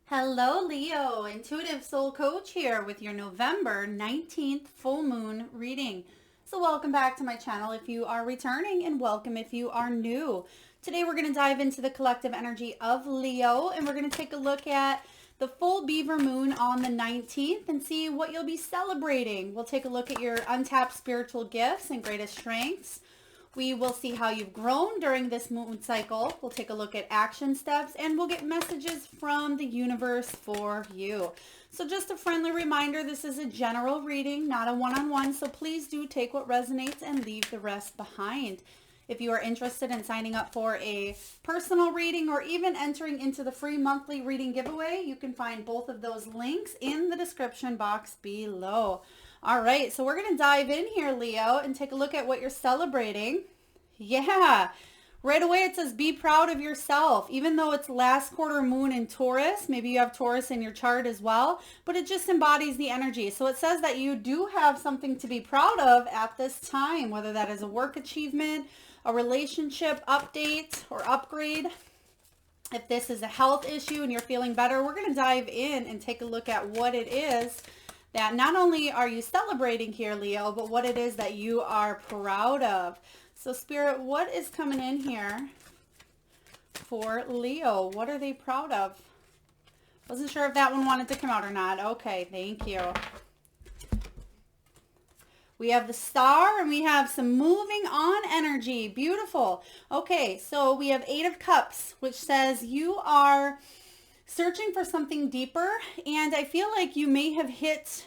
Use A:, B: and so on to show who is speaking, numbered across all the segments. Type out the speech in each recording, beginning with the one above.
A: Hello, Leo. Intuitive Soul Coach here with your November 19th full moon reading. So welcome back to my channel if you are returning, and welcome if you are new. Today we're going to dive into the collective energy of Leo, and we're going to take a look at the full Beaver moon on the 19th and see what you'll be celebrating. We'll take a look at your untapped spiritual gifts and greatest strengths. We will see how you've grown during this moon cycle. We'll take a look at action steps, and we'll get messages from the universe for you. So just a friendly reminder, this is a general reading, not a one-on-one, so please do take what resonates and leave the rest behind. If you are interested in signing up for a personal reading or even entering into the free monthly reading giveaway, you can find both of those links in the description box below. All right, so we're going to dive in here, Leo, and take a look at what you're celebrating. Yeah, right away it says be proud of yourself, even though it's last quarter moon in Taurus. Maybe you have Taurus in your chart as well, but it just embodies the energy. So it says that you do have something to be proud of at this time, whether that is a work achievement, a relationship update or upgrade. If this is a health issue and you're feeling better, we're going to dive in and take a look at what it is that not only are you celebrating here, Leo, but what it is that you are proud of. So Spirit, what is coming in here for Leo? What are they proud of? Wasn't sure if that one wanted to come out or not. Okay, thank you. We have the Star, and we have some moving on energy. Beautiful. Okay, so we have 8 of Cups, which says you are searching for something deeper, and I feel like you may have hit,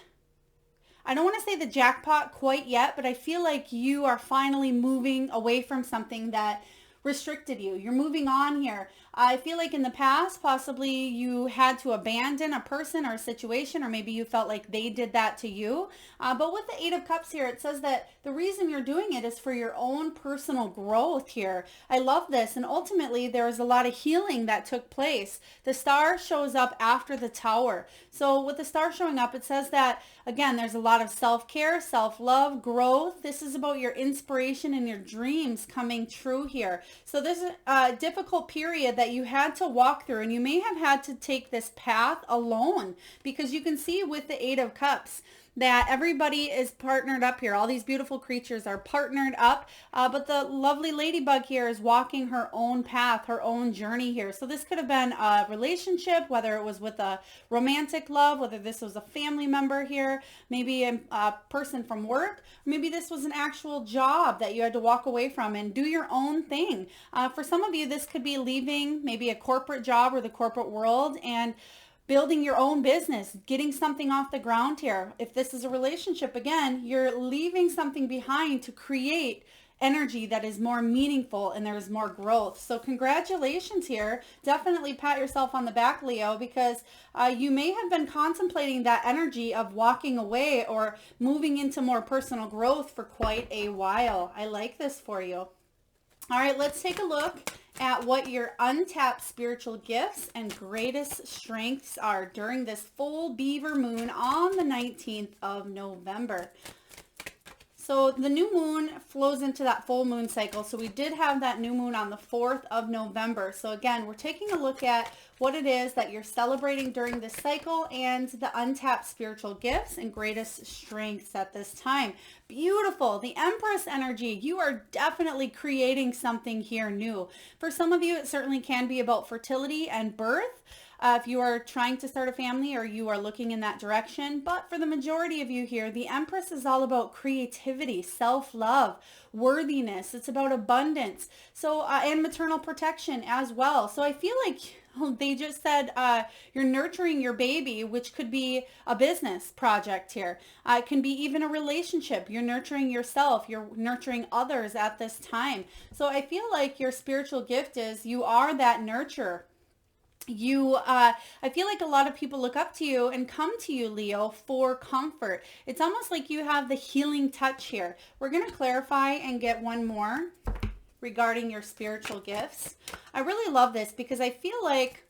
A: I don't want to say the jackpot quite yet, but I feel like you are finally moving away from something that restricted you. You're moving on here. I feel like in the past, possibly you had to abandon a person or a situation, or maybe you felt like they did that to you. But with the 8 of Cups here, it says that the reason you're doing it is for your own personal growth here. I love this. And ultimately, there was a lot of healing that took place. The Star shows up after the Tower. So with the Star showing up, it says that, again, there's a lot of self-care, self-love, growth. This is about your inspiration and your dreams coming true here. So this is a difficult period that you had to walk through, and you may have had to take this path alone, because you can see with the 8 of Cups that everybody is partnered up here. All these beautiful creatures are partnered up, but the lovely ladybug here is walking her own path, her own journey here. So this could have been a relationship, whether it was with a romantic love, whether this was a family member here, maybe a person from work, maybe this was an actual job that you had to walk away from and do your own thing. For some of you, this could be leaving maybe a corporate job or the corporate world and building your own business, getting something off the ground here. If this is a relationship, again, you're leaving something behind to create energy that is more meaningful and there's more growth. So congratulations here. Definitely pat yourself on the back, Leo, because you may have been contemplating that energy of walking away or moving into more personal growth for quite a while. I like this for you. All right, let's take a look at what your untapped spiritual gifts and greatest strengths are during this full Beaver moon on the 19th of November. So the new moon flows into that full moon cycle. So we did have that new moon on the 4th of November. So again, we're taking a look at what it is that you're celebrating during this cycle and the untapped spiritual gifts and greatest strengths at this time. Beautiful. The Empress energy. You are definitely creating something here new. For some of you, it certainly can be about fertility and birth. If you are trying to start a family or you are looking in that direction. But for the majority of you here, the Empress is all about creativity, self-love, worthiness. It's about abundance. So, and maternal protection as well. So I feel like they just said you're nurturing your baby, which could be a business project here. It can be even a relationship. You're nurturing yourself. You're nurturing others at this time. So I feel like your spiritual gift is you are that nurturer. I feel like a lot of people look up to you and come to you, Leo, for comfort. It's almost like you have the healing touch here. We're going to clarify and get one more regarding your spiritual gifts. I really love this because I feel like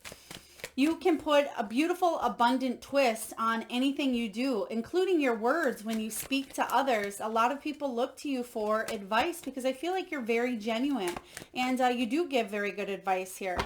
A: you can put a beautiful, abundant twist on anything you do, including your words when you speak to others. A lot of people look to you for advice because I feel like you're very genuine and you do give very good advice here.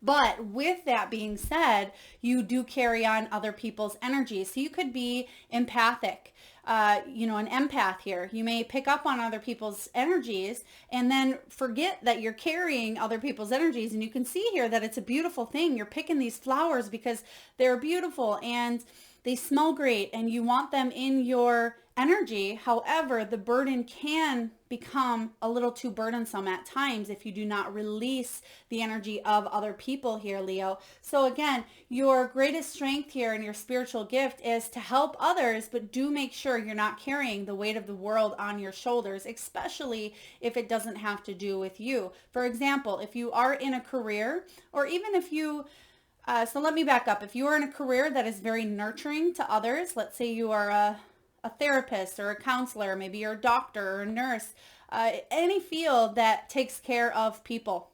A: But with that being said, you do carry on other people's energy. So you could be empathic, an empath here. You may pick up on other people's energies and then forget that you're carrying other people's energies. And you can see here that it's a beautiful thing. You're picking these flowers because they're beautiful and they smell great and you want them in your energy. However, the burden can become a little too burdensome at times if you do not release the energy of other people here, Leo. So again, your greatest strength here and your spiritual gift is to help others, but do make sure you're not carrying the weight of the world on your shoulders, especially if it doesn't have to do with you. For example, if you are in a career, or even if you so let me back up. If you are in a career that is very nurturing to others, let's say you are a therapist or a counselor, maybe you're a doctor or a nurse, any field that takes care of people.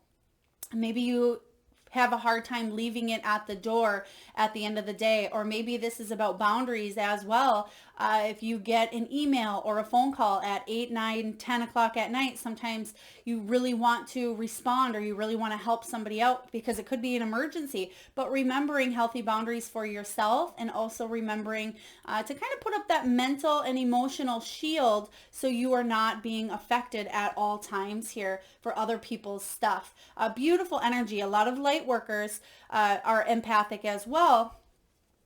A: Maybe you have a hard time leaving it at the door at the end of the day, or maybe this is about boundaries as well. If you get an email or a phone call at 8, 9, 10 o'clock at night, sometimes you really want to respond or you really want to help somebody out because it could be an emergency. But remembering healthy boundaries for yourself and also remembering to kind of put up that mental and emotional shield so you are not being affected at all times here for other people's stuff. Beautiful energy. A lot of light workers are empathic as well,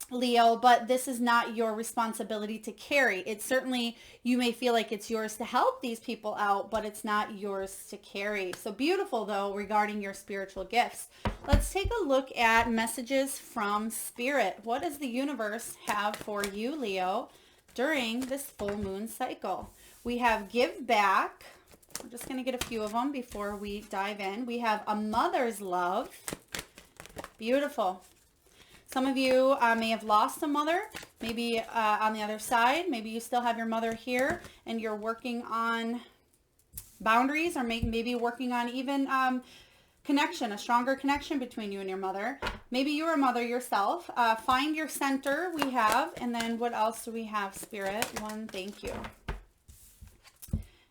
A: Leo, but this is not your responsibility to carry. It's certainly, you may feel like it's yours to help these people out, but it's not yours to carry. So beautiful though, regarding your spiritual gifts. Let's take a look at messages from Spirit. What does the universe have for you, Leo, during this full moon cycle? We have give back. We're just going to get a few of them before we dive in. We have a mother's love. Beautiful. Some of you may have lost a mother, maybe on the other side. Maybe you still have your mother here and you're working on boundaries, or maybe working on even connection, a stronger connection between you and your mother. Maybe you're a mother yourself. Find your center, we have. And then what else do we have, Spirit? One, thank you.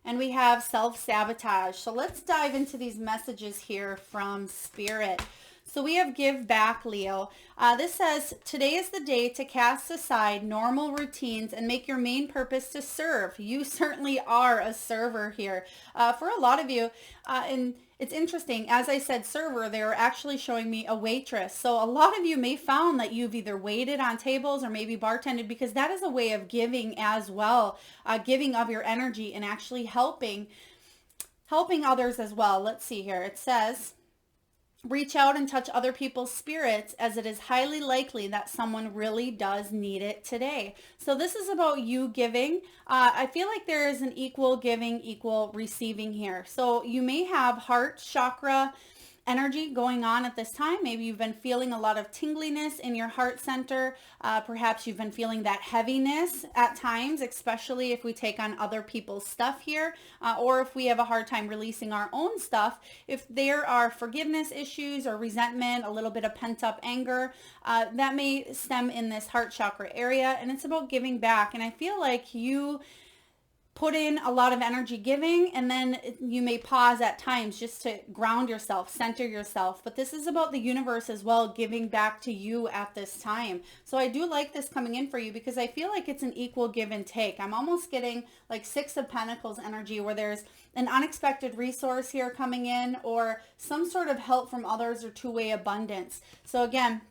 A: And we have self-sabotage. So let's dive into these messages here from Spirit. So we have give back, Leo. This says, today is the day to cast aside normal routines and make your main purpose to serve. You certainly are a server here. For a lot of you, and it's interesting, as I said server, they were actually showing me a waitress. So a lot of you may found that you've either waited on tables or maybe bartended, because that is a way of giving as well, giving of your energy and actually helping others as well. Let's see here. It says, reach out and touch other people's spirits, as it is highly likely that someone really does need it today. So this is about you giving. I feel like there is an equal giving, equal receiving here. So you may have heart chakra energy going on at this time. Maybe you've been feeling a lot of tingliness in your heart center. Perhaps you've been feeling that heaviness at times, especially if we take on other people's stuff here, or if we have a hard time releasing our own stuff. If there are forgiveness issues or resentment, a little bit of pent-up anger, that may stem in this heart chakra area, and it's about giving back. And I feel like you put in a lot of energy giving, and then you may pause at times just to ground yourself, center yourself. But this is about the universe as well, giving back to you at this time. So I do like this coming in for you, because I feel like it's an equal give and take. I'm almost getting like 6 of Pentacles energy, where there's an unexpected resource here coming in, or some sort of help from others, or two-way abundance. So again,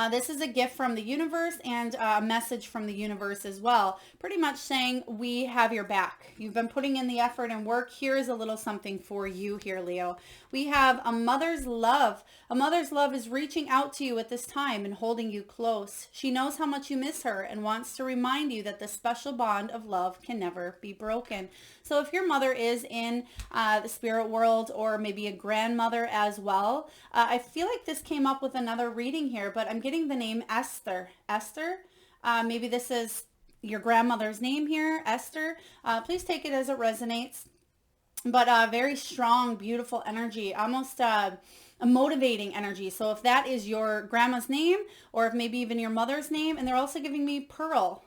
A: this is a gift from the universe and a message from the universe as well. Pretty much saying, we have your back. You've been putting in the effort and work. Here is a little something for you here, Leo. We have a mother's love. A mother's love is reaching out to you at this time and holding you close. She knows how much you miss her and wants to remind you that the special bond of love can never be broken. So if your mother is in the spirit world, or maybe a grandmother as well, I feel like this came up with another reading here, but I'm getting the name Esther. Esther, maybe this is your grandmother's name here, Esther. Please take it as it resonates. But very strong, beautiful energy, almost a a motivating energy. So if that is your grandma's name, or if maybe even your mother's name, and they're also giving me pearl.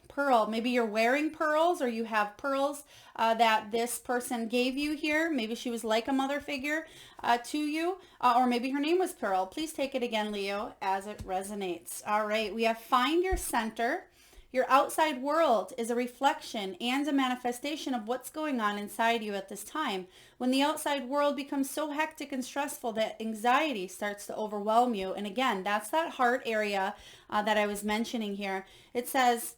A: Maybe you're wearing pearls, or you have pearls that this person gave you here. Maybe she was like a mother figure to you, or maybe her name was Pearl. Please take it again, Leo, as it resonates. All right, we have find your center. Your outside world is a reflection and a manifestation of what's going on inside you at this time. When the outside world becomes so hectic and stressful that anxiety starts to overwhelm you, and again, that's that heart area that I was mentioning here. It says,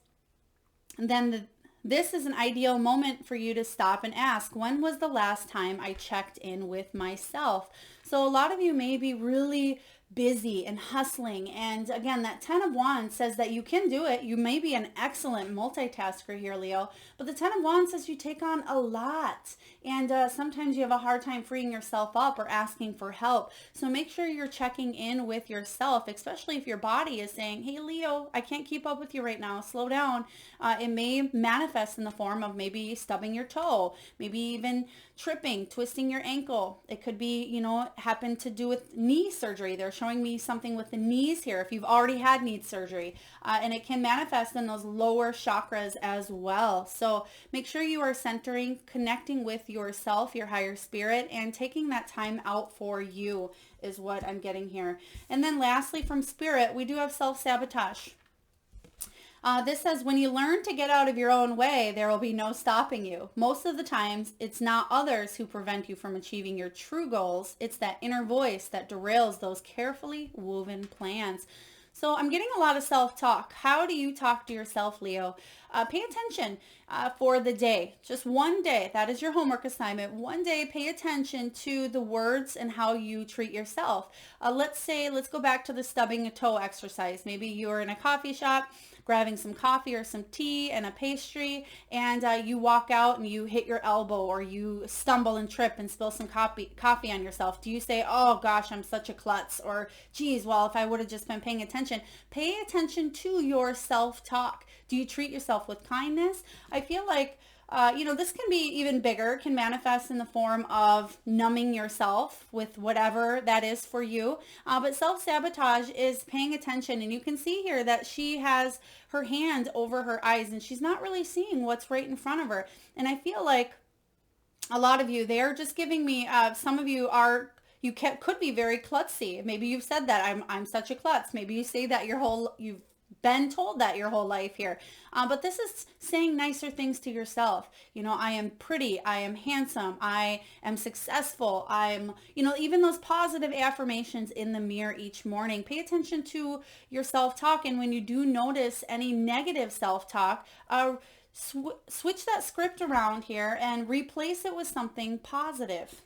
A: this is an ideal moment for you to stop and ask, when was the last time I checked in with myself? So a lot of you may be really busy and hustling. And again, that 10 of Wands says that you can do it. You may be an excellent multitasker here, Leo, but the 10 of Wands says you take on a lot. And sometimes you have a hard time freeing yourself up or asking for help. So make sure you're checking in with yourself, especially if your body is saying, hey, Leo, I can't keep up with you right now. Slow down. It may manifest in the form of maybe stubbing your toe, maybe even tripping, twisting your ankle. It could be, happen to do with knee surgery. They're showing me something with the knees here if you've already had knee surgery, and it can manifest in those lower chakras as well. So make sure you are centering, connecting with yourself, your higher spirit, and taking that time out for you is what I'm getting here. And then lastly, from spirit, we do have self-sabotage. This says, when you learn to get out of your own way, there will be no stopping you. Most of the times, it's not others who prevent you from achieving your true goals. It's that inner voice that derails those carefully woven plans. So I'm getting a lot of self-talk. How do you talk to yourself, Leo? Pay attention for the day. Just one day. That is your homework assignment. One day, pay attention to the words and how you treat yourself. Let's go back to the stubbing a toe exercise. Maybe you're in a coffee shop, grabbing some coffee or some tea and a pastry, and you walk out and you hit your elbow, or you stumble and trip and spill some coffee on yourself. Do you say, oh gosh, I'm such a klutz, or geez, well, if I would have just been paying attention? Pay attention to your self-talk. Do you treat yourself with kindness? I feel like this can be even bigger, can manifest in the form of numbing yourself with whatever that is for you. But self-sabotage is paying attention. And you can see here that she has her hand over her eyes and she's not really seeing what's right in front of her. And I feel like a lot of you, they're just giving me, some of you are, could be very klutzy. Maybe you've said that I'm such a klutz. Maybe you say that you've been told that your whole life here. But this is saying nicer things to yourself. I am pretty, I am handsome, I am successful, I'm, even those positive affirmations in the mirror each morning. Pay attention to your self-talk. And when you do notice any negative self-talk, switch that script around here and replace it with something positive.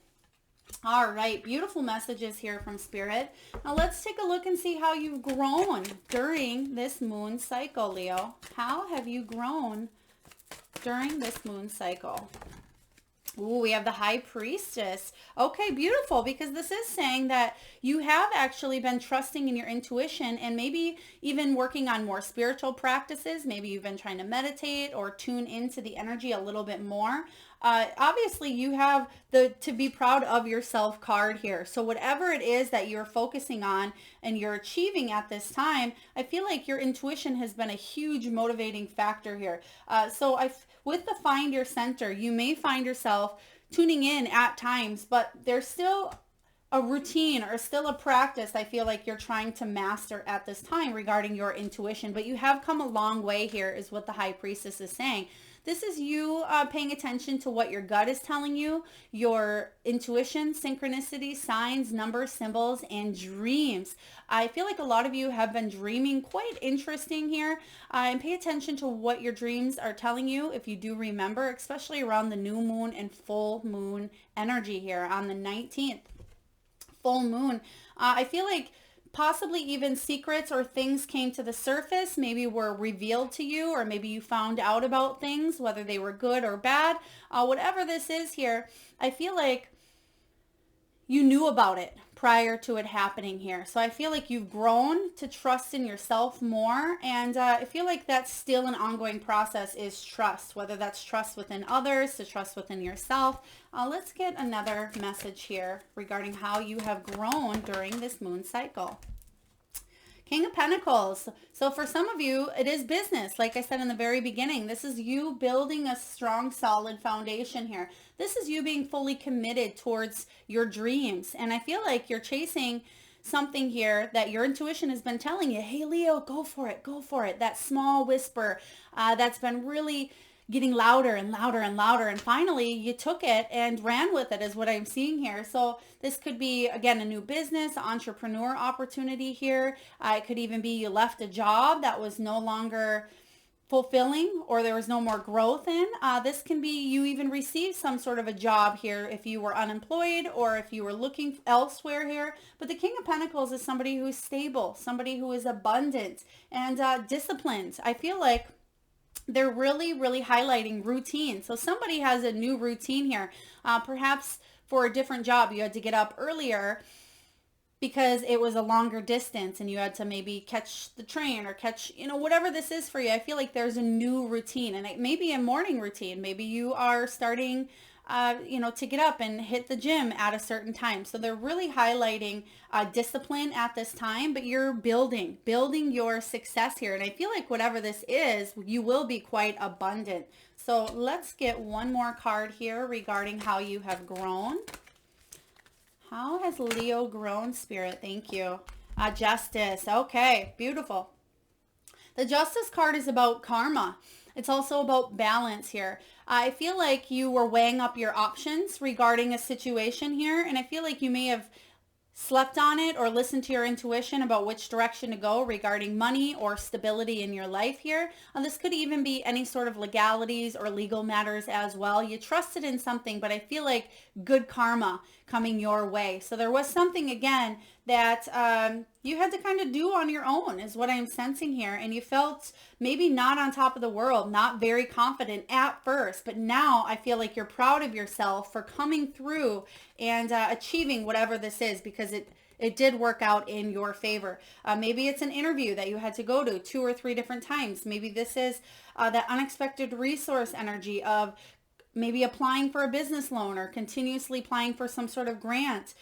A: All right, beautiful messages here from Spirit. Now let's take a look and see how you've grown during this moon cycle, Leo. How have you grown during this moon cycle? Ooh, we have the High Priestess. Okay, beautiful, because this is saying that you have actually been trusting in your intuition and maybe even working on more spiritual practices. Maybe you've been trying to meditate or tune into the energy a little bit more. Obviously, you have the to be proud of yourself card here. So whatever it is that you're focusing on and you're achieving at this time, I feel like your intuition has been a huge motivating factor here. With the Find Your Center, you may find yourself tuning in at times, but there's still a routine or still a practice I feel like you're trying to master at this time regarding your intuition. But you have come a long way here is what the High Priestess is saying. This is you paying attention to what your gut is telling you, your intuition, synchronicity, signs, numbers, symbols, and dreams. I feel like a lot of you have been dreaming quite interesting here. And pay attention to what your dreams are telling you if you do remember, especially around the new moon and full moon energy here on the 19th. Full moon. I feel like possibly even secrets or things came to the surface, maybe were revealed to you, or maybe you found out about things, whether they were good or bad. Whatever this is here, I feel like you knew about it prior to it happening here. So I feel like you've grown to trust in yourself more. And I feel like that's still an ongoing process, is trust, whether that's trust within others, to trust within yourself. Let's get another message here regarding how you have grown during this moon cycle. King of Pentacles. So for some of you, it is business. Like I said in the very beginning, this is you building a strong, solid foundation here. This is you being fully committed towards your dreams. And I feel like you're chasing something here that your intuition has been telling you, hey, Leo, go for it, go for it. That small whisper that's been really getting louder and louder and louder. And finally, you took it and ran with it, is what I'm seeing here. So this could be, again, a new business, entrepreneur opportunity here. It could even be you left a job that was no longer fulfilling, or there was no more growth in. This can be you even received some sort of a job here if you were unemployed or if you were looking elsewhere here. But the King of Pentacles is somebody who is stable, somebody who is abundant and disciplined. I feel like they're really, really highlighting routine. So somebody has a new routine here. Perhaps for a different job, you had to get up earlier because it was a longer distance and you had to maybe catch the train or catch, whatever this is for you. I feel like there's a new routine, and it may be a morning routine. Maybe you are starting to get up and hit the gym at a certain time. So they're really highlighting discipline at this time, but you're building your success here. And I feel like whatever this is, you will be quite abundant. So let's get one more card here regarding how you have grown. How has Leo grown, Spirit? Thank you. Justice. Okay, beautiful. The Justice card is about karma. It's also about balance here. I feel like you were weighing up your options regarding a situation here, and I feel like you may have slept on it or listened to your intuition about which direction to go regarding money or stability in your life here. This could even be any sort of legalities or legal matters as well. You trusted in something, but I feel like good karma coming your way. So there was something, again, that you had to kind of do on your own, is what I'm sensing here. And you felt maybe not on top of the world, not very confident at first, but now I feel like you're proud of yourself for coming through and achieving whatever this is, because it did work out in your favor. Maybe it's an interview that you had to go to 2 or 3 different times. Maybe this is that unexpected resource energy of maybe applying for a business loan or continuously applying for some sort of grant.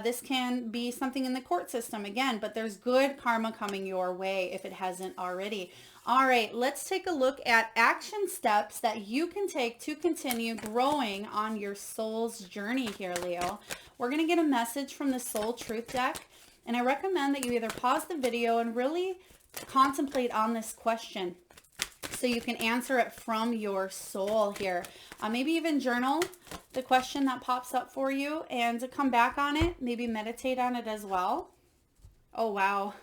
A: This can be something in the court system again, but there's good karma coming your way if it hasn't already. All right, let's take a look at action steps that you can take to continue growing on your soul's journey here, Leo. We're going to get a message from the Soul Truth deck, and I recommend that you either pause the video and really contemplate on this question so you can answer it from your soul here. Maybe even journal the question that pops up for you and come back on it. Maybe meditate on it as well. Oh, wow.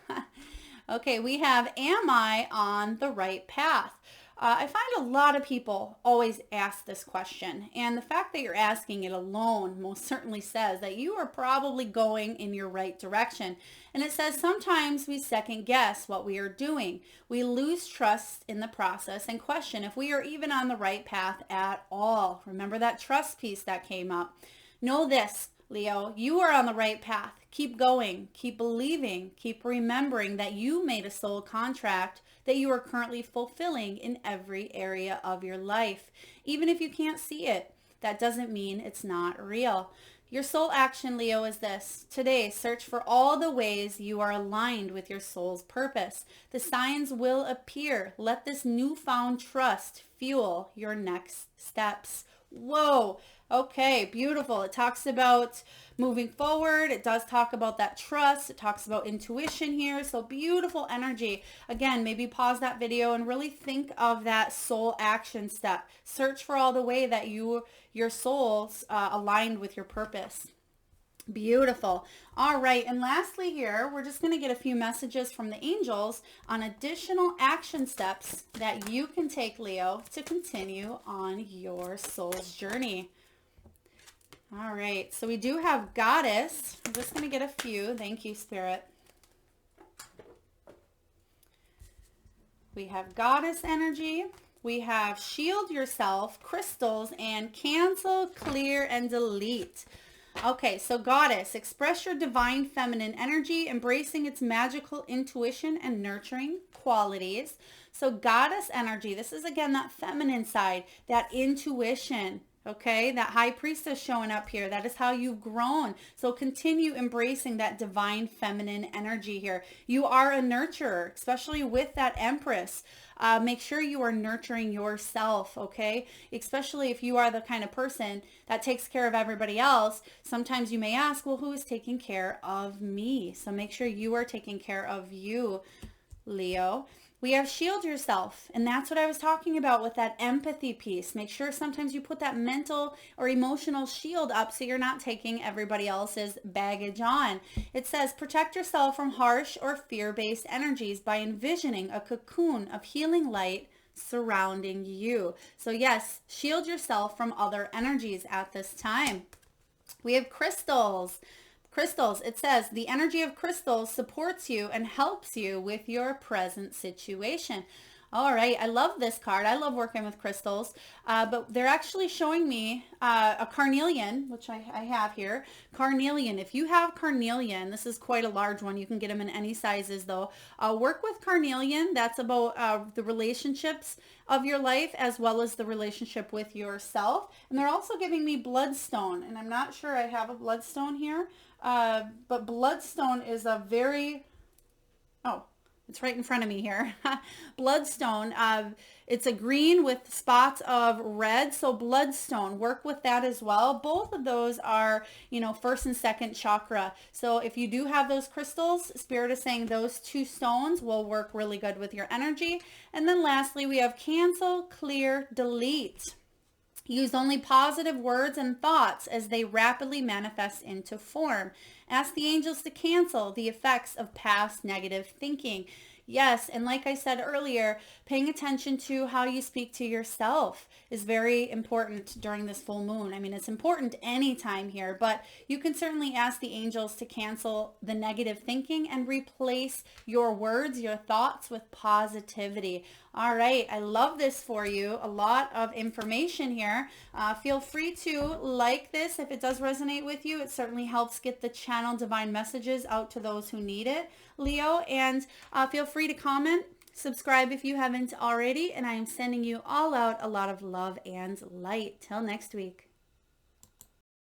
A: Okay, we have, am I on the right path? I find a lot of people always ask this question, and the fact that you're asking it alone most certainly says that you are probably going in your right direction. And it says sometimes we second guess what we are doing. We lose trust in the process and question if we are even on the right path at all. Remember that trust piece that came up. Know this, Leo, you are on the right path. Keep going, keep believing, keep remembering that you made a soul contract that you are currently fulfilling in every area of your life. Even if you can't see it, that doesn't mean it's not real. Your soul action, Leo, is this. Today, search for all the ways you are aligned with your soul's purpose. The signs will appear. Let this newfound trust fuel your next steps. Whoa. Okay, beautiful. It talks about moving forward. It does talk about that trust. It talks about intuition here. So beautiful energy. Again, maybe pause that video and really think of that soul action step. Search for all the way that your soul's aligned with your purpose. Beautiful. All right. And lastly here, we're just going to get a few messages from the angels on additional action steps that you can take, Leo, to continue on your soul's journey. All right. So we do have Goddess. I'm just going to get a few. Thank you, Spirit. We have Goddess energy. We have shield yourself, crystals, and cancel, clear, and delete. Okay, so goddess, express your divine feminine energy, embracing its magical intuition and nurturing qualities. So goddess energy, this is again that feminine side, that intuition. Okay, that high priestess showing up here. That is how you've grown. So continue embracing that divine feminine energy here. You are a nurturer, especially with that empress. Make sure you are nurturing yourself, okay? Especially if you are the kind of person that takes care of everybody else. Sometimes you may ask, well, who is taking care of me? So make sure you are taking care of you, Leo. We have shield yourself, and that's what I was talking about with that empathy piece. Make sure sometimes you put that mental or emotional shield up so you're not taking everybody else's baggage on. It says protect yourself from harsh or fear-based energies by envisioning a cocoon of healing light surrounding you. So yes, shield yourself from other energies at this time. We have crystals. Crystals, it says the energy of crystals supports you and helps you with your present situation. All right, I love this card. I love working with crystals, but they're actually showing me a carnelian, which I have here. Carnelian, if you have carnelian, this is quite a large one. You can get them in any sizes though. Work with carnelian. That's about the relationships of your life as well as the relationship with yourself. And they're also giving me bloodstone, and I'm not sure I have a bloodstone here, but bloodstone is a very, oh, it's right in front of me here. Bloodstone. It's a green with spots of red. So bloodstone, work with that as well. Both of those are, first and second chakra. So if you do have those crystals, Spirit is saying those two stones will work really good with your energy. And then lastly, we have cancel, clear, delete. Use only positive words and thoughts as they rapidly manifest into form. Ask the angels to cancel the effects of past negative thinking. Yes, and like I said earlier, paying attention to how you speak to yourself is very important during this full moon. I mean, it's important anytime here, but you can certainly ask the angels to cancel the negative thinking and replace your words, your thoughts with positivity. All right, I love this for you. A lot of information here. Feel free to like this if it does resonate with you. It certainly helps get the channel divine messages out to those who need it, Leo. And feel free to comment, subscribe if you haven't already. And I am sending you all out a lot of love and light. Till next week.